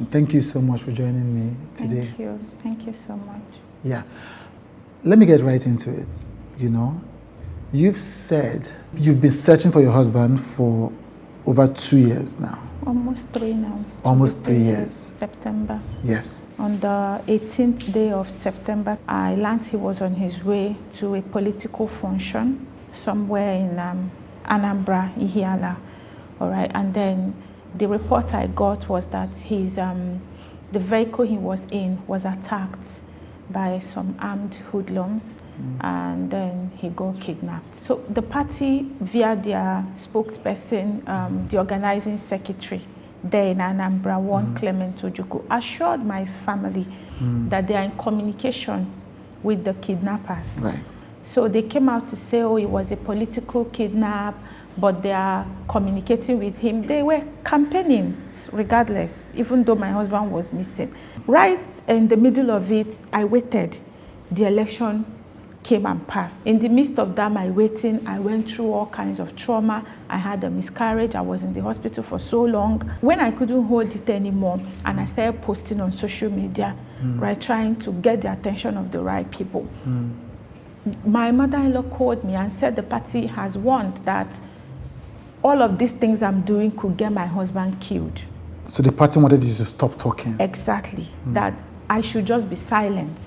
Thank you so much for joining me today. Thank you. Thank you so much. Yeah. Let me get right into it. You know, you've said you've been searching for your husband for over 2 years now. Almost 3 now. Almost 3 years. September. Yes. On the 18th day of September, I learned he was on his way to a political function somewhere in Anambra, Eucharia. All right, and then the report I got was that the vehicle he was in was attacked by some armed hoodlums, and then he got kidnapped. So the party, via their spokesperson, the organizing secretary there in Anambra, one Clement Ojukwu, assured my family that they are in communication with the kidnappers. Right. So they came out to say, oh, it was a political kidnap, but they are communicating with him. They were campaigning regardless, even though my husband was missing. Right in the middle of it, I waited. The election came and passed. In the midst of that, my waiting, I went through all kinds of trauma. I had a miscarriage. I was in the hospital for so long. When I couldn't hold it anymore, and I started posting on social media, right, trying to get the attention of the right people. My mother-in-law called me and said the party has warned that all of these things I'm doing could get my husband killed. So the party wanted you to stop talking? Exactly. That I should just be silent.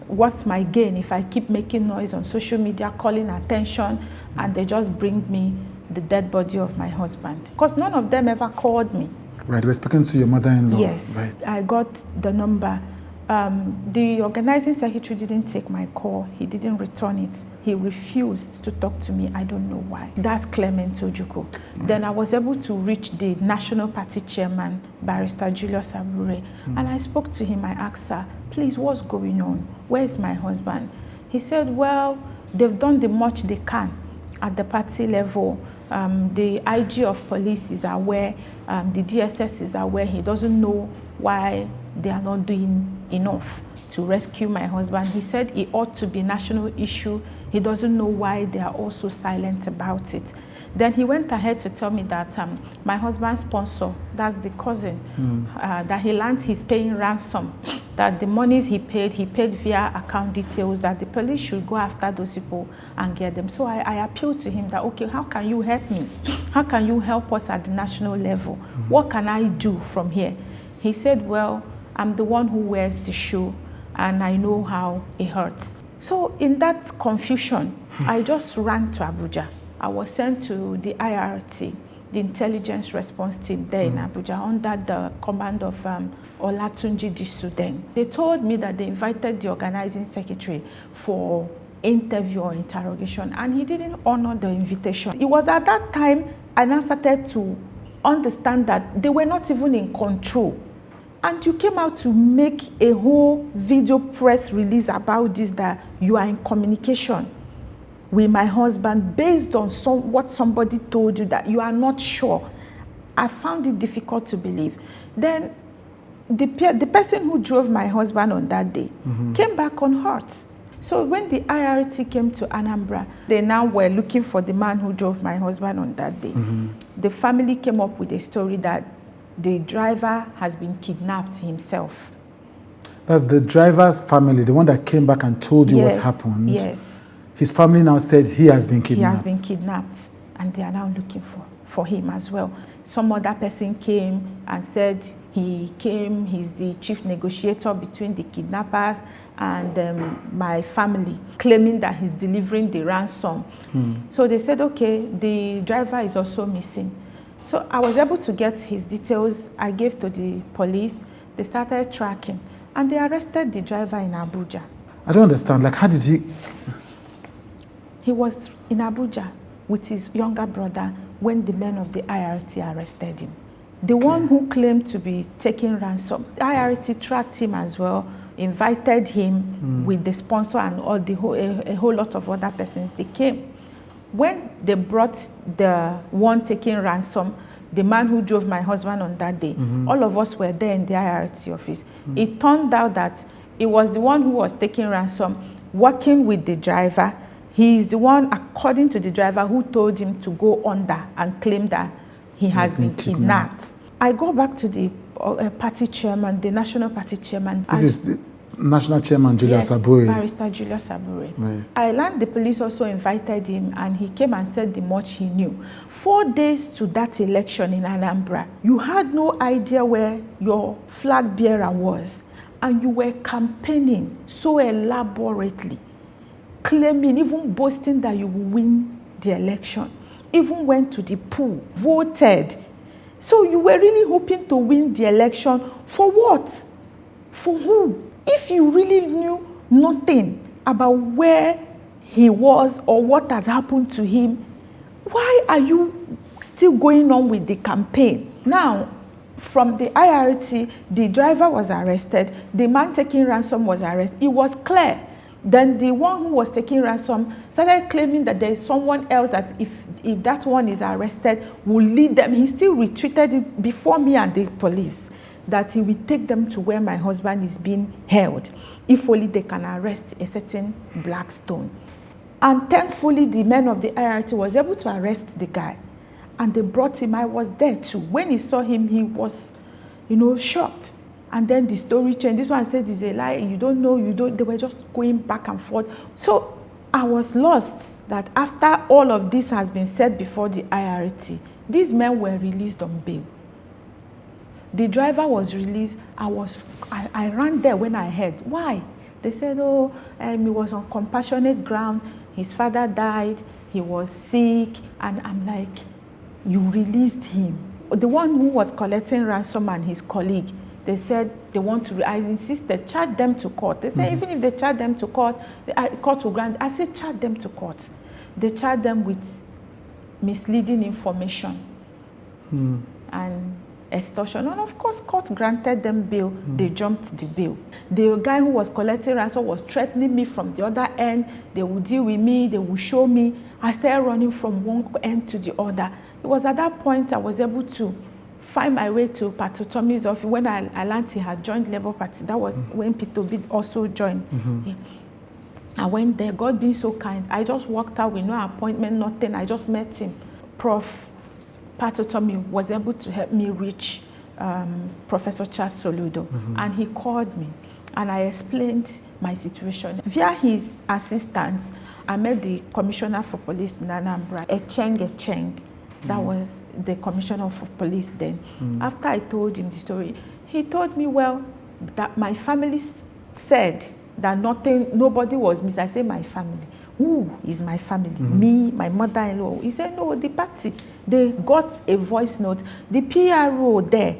What's my gain if I keep making noise on social media, calling attention, and they just bring me the dead body of my husband? Because none of them ever called me. Right, we're speaking to your mother-in-law. Yes, right. I got the number. The organizing secretary didn't take my call. He didn't return it. He refused to talk to me. I don't know why. That's Clement Ojukwu. Then I was able to reach the national party chairman, Barrister Julius Abure, and I spoke to him. I asked her, please, what's going on? Where's my husband? He said, well, they've done the much they can at the party level. The IG of police is aware, the DSS is aware. He doesn't know why they are not doing enough to rescue my husband. He said it ought to be a national issue. He doesn't know why they are also silent about it. Then he went ahead to tell me that my husband's sponsor, that's the cousin, that he learned he's paying ransom, that the monies he paid via account details, that the police should go after those people and get them. So I appealed to him that, okay, how can you help me? How can you help us at the national level? What can I do from here? He said, well, I'm the one who wears the shoe and I know how it hurts. So in that confusion, I just ran to Abuja. I was sent to the IRT, the intelligence response team there in Abuja, under the command of Olatunji Disu then. They told me that they invited the organizing secretary for interview or interrogation, and he didn't honor the invitation. It was at that time I now started to understand that they were not even in control. And you came out to make a whole video press release about this, that you are in communication with my husband based on what somebody told you, that you are not sure. I found it difficult to believe. Then the person who drove my husband on that day came back unhurt. So when the IRT came to Anambra, they now were looking for the man who drove my husband on that day. The family came up with a story that the driver has been kidnapped himself. That's the driver's family, the one that came back and told you what happened. Yes. His family now said he has been kidnapped. He has been kidnapped, and they are now looking for him as well. Some other person came and said he came, he's the chief negotiator between the kidnappers and my family, claiming that he's delivering the ransom. So they said, okay, the driver is also missing. So I was able to get his details. I gave to the police. They started tracking, and they arrested the driver in Abuja. I don't understand. Like, how did he? He was in Abuja with his younger brother when the men of the IRT arrested him. The one who claimed to be taking ransom, the IRT tracked him as well, invited him with the sponsor and all a whole lot of other persons. They came. When they brought the one taking ransom, the man who drove my husband on that day, all of us were there in the IRT office. It turned out that it was the one who was taking ransom, working with the driver. He is the one, according to the driver, who told him to go under and claim that he has been kidnapped. I go back to the party chairman, the national party chairman. This is the national chairman, Julius Aburi. Barrister Julius Aburi. Right. I learned the police also invited him, and he came and said the much he knew. 4 days to that election in Anambra, you had no idea where your flag bearer was, and you were campaigning so elaborately, claiming, even boasting that you will win the election, even went to the poll, voted. So you were really hoping to win the election for what? For who? If you really knew nothing about where he was or what has happened to him, why are you still going on with the campaign? Now, from the IRT, the driver was arrested, the man taking ransom was arrested. It was clear. Then the one who was taking ransom started claiming that there is someone else that if that one is arrested will lead them. He still retreated it before me and the police, that he will take them to where my husband is being held, if only they can arrest a certain Blackstone. And thankfully, the men of the IRT was able to arrest the guy. And they brought him. I was there too. When he saw him, he was, shocked. And then the story changed. This one said it's a lie. You don't know. They were just going back and forth. So I was lost that after all of this has been said before the IRT, these men were released on bail. The driver was released. I ran there when I heard. Why? They said, he was on compassionate ground. His father died. He was sick. And I'm like, you released him. The one who was collecting ransom and his colleague, they said they want to, I insisted, charge them to court. They said, even if they charge them to court, the court will grant. I said, charge them to court. They charged them with misleading information and extortion. And of course, court granted them bail. They jumped the bail. The guy who was collecting ransom was threatening me from the other end. They will deal with me. They will show me. I started running from one end to the other. It was at that point I was able to find my way to Pastor Tommy's office. When I learned he had joined Labour Party, that was when Peter Obi also joined. Yeah. I went there, God being so kind. I just walked out with no appointment, nothing. I just met him. Prof. Pastor Tommy was able to help me reach Professor Charles Soludo. And he called me, and I explained my situation. Via his assistance, I met the Commissioner for Police in Anambra, Echeng. That was the Commissioner for Police then. After I told him the story, he told me, well, that my family said that nobody was missing. I said, my family. Who is my family? Me, my mother-in-law. He said, no, the party. They got a voice note. The PRO there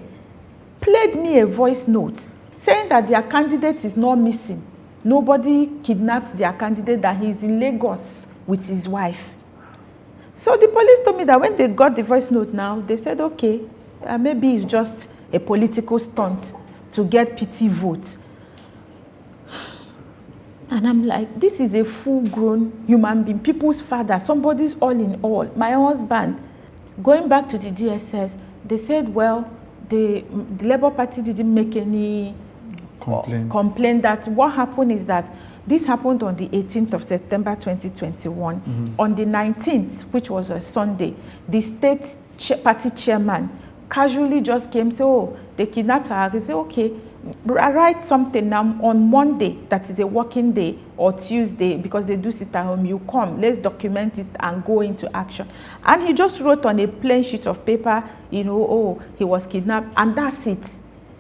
played me a voice note saying that their candidate is not missing. Nobody kidnapped their candidate, that he's in Lagos with his wife. So the police told me that when they got the voice note now, they said, okay, maybe it's just a political stunt to get pity votes. And I'm like, this is a full-grown human being, people's father, somebody's all in all, my husband. Going back to the DSS, they said, well, the Labour Party didn't make any complaint. That what happened is that this happened on the 18th of September 2021. On the 19th, which was a Sunday, the state party chairman casually just came and said, oh, they kidnapped her. They said, okay, write something now on Monday, that is a working day, or Tuesday, because they do sit at home, you come, let's document it and go into action. And he just wrote on a plain sheet of paper, oh, he was kidnapped, and that's it.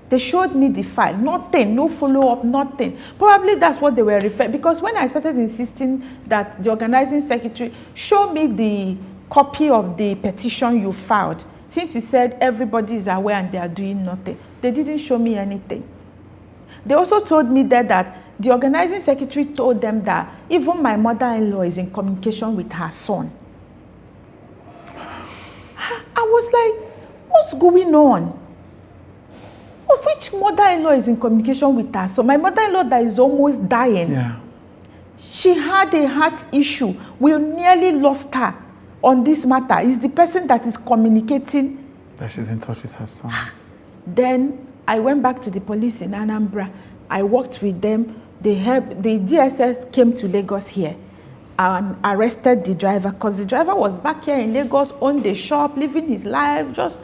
They showed me the file, nothing, no follow-up, nothing. Probably that's what they were referring, because when I started insisting that the organizing secretary show me the copy of the petition you filed, since you said everybody is aware and they are doing nothing, they didn't show me anything. They also told me that the organizing secretary told them that even my mother-in-law is in communication with her son. I was like, what's going on? Which mother-in-law is in communication with her son? My mother-in-law that is almost dying. Yeah. She had a heart issue. We nearly lost her on this matter. It's the person that is communicating. That she's in touch with her son. Then I went back to the police in Anambra. I worked with them. The DSS came to Lagos here and arrested the driver, because the driver was back here in Lagos, owned the shop, living his life, just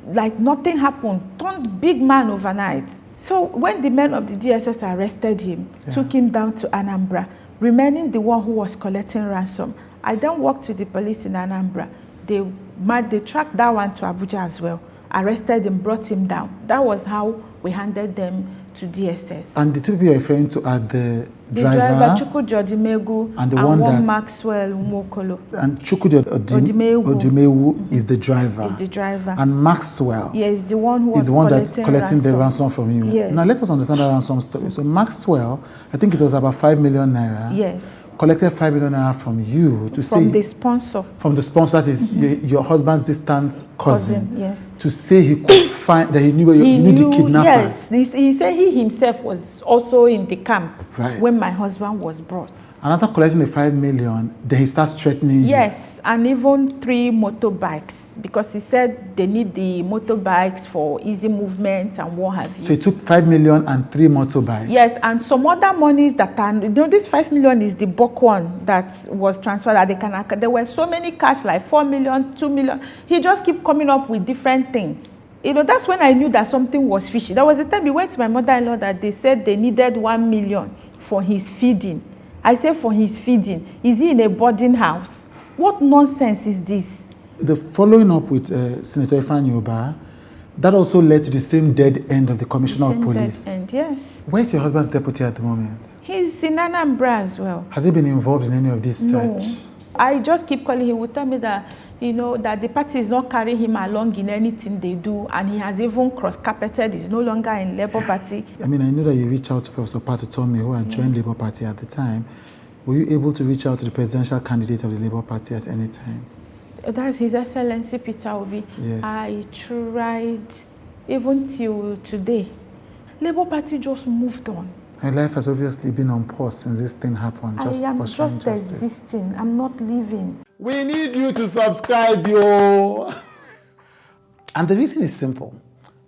like nothing happened, turned big man overnight. So when the men of the DSS arrested him, took him down to Anambra, remaining the one who was collecting ransom, I then walked to the police in Anambra. They tracked that one to Abuja as well, arrested him, brought him down. That was how we handed them to DSS. And the two people you're referring to are the driver Chude and the one Maxwell Umokolo. And Chude Odimewu is the driver. Is the driver. And Maxwell is the one who is the one that's collecting ransom. the ransom from you. Yes. Now let us understand that ransom story. So Maxwell, I think it was about 5 million naira. Yes. Collected 5 million naira from you to say from the sponsor. From the sponsor, that is your husband's distant cousin. Yes. To say he could find that he knew the kidnappers. Yes. He said he himself was also in the camp when my husband was brought. And after collecting the 5 million, then he starts threatening you. Yes, and even 3 motorbikes, because he said they need the motorbikes for easy movement and what have you. So he took 5 million and 3 motorbikes. Yes, and some other monies that are, this 5 million is the bulk one that was transferred at the Kanaka. There were so many cash, like 4 million, 2 million. He just kept coming up with different things. That's when I knew that something was fishy. There was a time we went to my mother-in-law that they said they needed 1 million for his feeding. I said, for his feeding. Is he in a boarding house? What nonsense is this? The following up with Senator Ifeanyi Ubah, that also led to the same dead end of the Commissioner of Police. Dead end, yes. Where's your husband's deputy at the moment? He's in Anambra as well. Has he been involved in any of this search? No. I just keep calling him. He would tell me that, that the party is not carrying him along in anything they do, and he has even cross-carpeted. He's no longer in Labour Party. I mean, I know that you reached out to Professor Pat Utomi, who had joined Labour Party at the time. Were you able to reach out to the presidential candidate of the Labour Party at any time? That's His Excellency Peter Obi. Yeah. I tried, even till today. Labour Party just moved on. My life has obviously been on pause since this thing happened. I am just existing. I'm not living. We need you to subscribe, yo. And the reason is simple.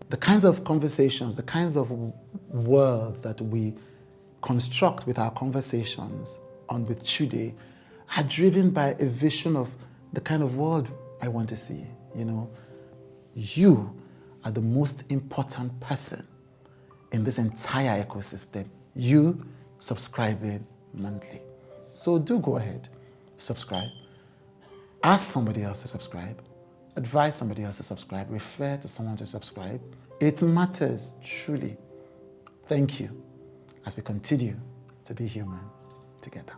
The kinds of conversations, the kinds of words that we construct with our conversations on with Chude are driven by a vision of the kind of world I want to see. You are the most important person in this entire ecosystem. You subscribing monthly. So do go ahead, subscribe. Ask somebody else to subscribe. Advise somebody else to subscribe. Refer to someone to subscribe. It matters, truly. Thank you as we continue to be human together.